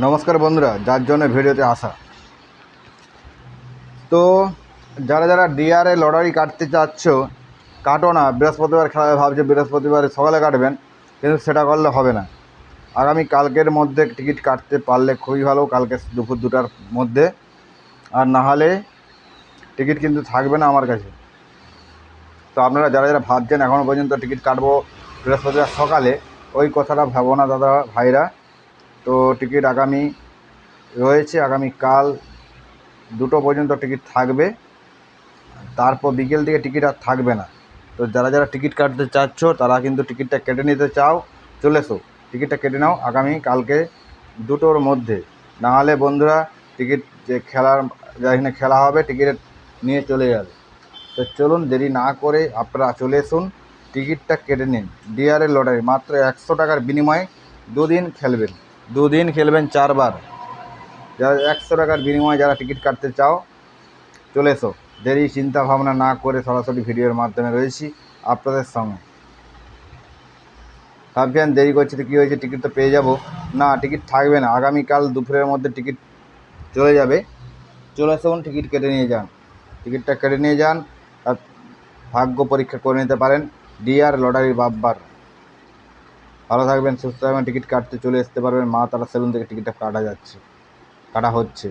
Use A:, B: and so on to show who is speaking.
A: নমস্কার বন্ধুরা, যার জন্য ভিডিওতে আসা। তো যারা যারা ডিআরএ লটারি কাটতে চাচ্ছ, কাটো না। বৃহস্পতিবার খেলা ভাবছে বৃহস্পতিবার সকালে কাটবেন, কিন্তু সেটা করলে হবে না। আগামী কালকের মধ্যে টিকিট কাটতে পারলে খুবই ভালো, কালকে দুপুর 2টার মধ্যে। আর না হলে টিকিট কিন্তু থাকবে না আমার কাছে। তো আপনারা যারা যারা ভাবছেন এখনও পর্যন্ত টিকিট কাটবো বৃহস্পতিবার সকালে, ওই কথাটা ভাবো না দাদা ভাইরা। তো টিকিট আগামী রয়েছে, আগামীকাল 2টো পর্যন্ত টিকিট থাকবে, তারপর বিকেল থেকে টিকিট আর থাকবে না। তো যারা যারা টিকিট কাটতে চাচ্ছ তারা কিন্তু টিকিটটা কেটে নিতে চাও, চলে এসো, টিকিটটা কেটে নাও আগামী কালকে 2টোর মধ্যে। নাহলে বন্ধুরা টিকিট যে যেখানে খেলা হবে টিকিট নিয়ে চলে যাবে। তো চলুন, দেরি না করে আপনারা চলে এসুন, টিকিটটা কেটে নিন। ডিআরএ লটারি মাত্র 100 টাকার বিনিময়ে 2 দিন খেলবেন 4বার। যারা 100 টাকার বিনিময়ে যারা টিকিট কাটতে চাও চলে এসো। দেরি চিন্তা ভাবনা না করে সরাসরি ভিডিওর মাধ্যমে রয়েছি আপনাদের সঙ্গে। ভাবছেন দেরি করছি তো কী হয়েছে, টিকিট তো পেয়ে যাব। না, টিকিট থাকবে না, আগামীকাল দুপুরের মধ্যে টিকিট চলে যাবে। চলে আসুন, টিকিট কেটে নিয়ে যান, টিকিটটা কেটে নিয়ে যান, আর ভাগ্য পরীক্ষা করে নিতে পারেন ডিআর লটারির বাব্বার। ভালো থাকবেন, সুস্থ থাকবেন, টিকিট কাটতে চলে আসতে পারবেন। মা তারা সেলুন থেকে টিকিটটা কাটা হচ্ছে।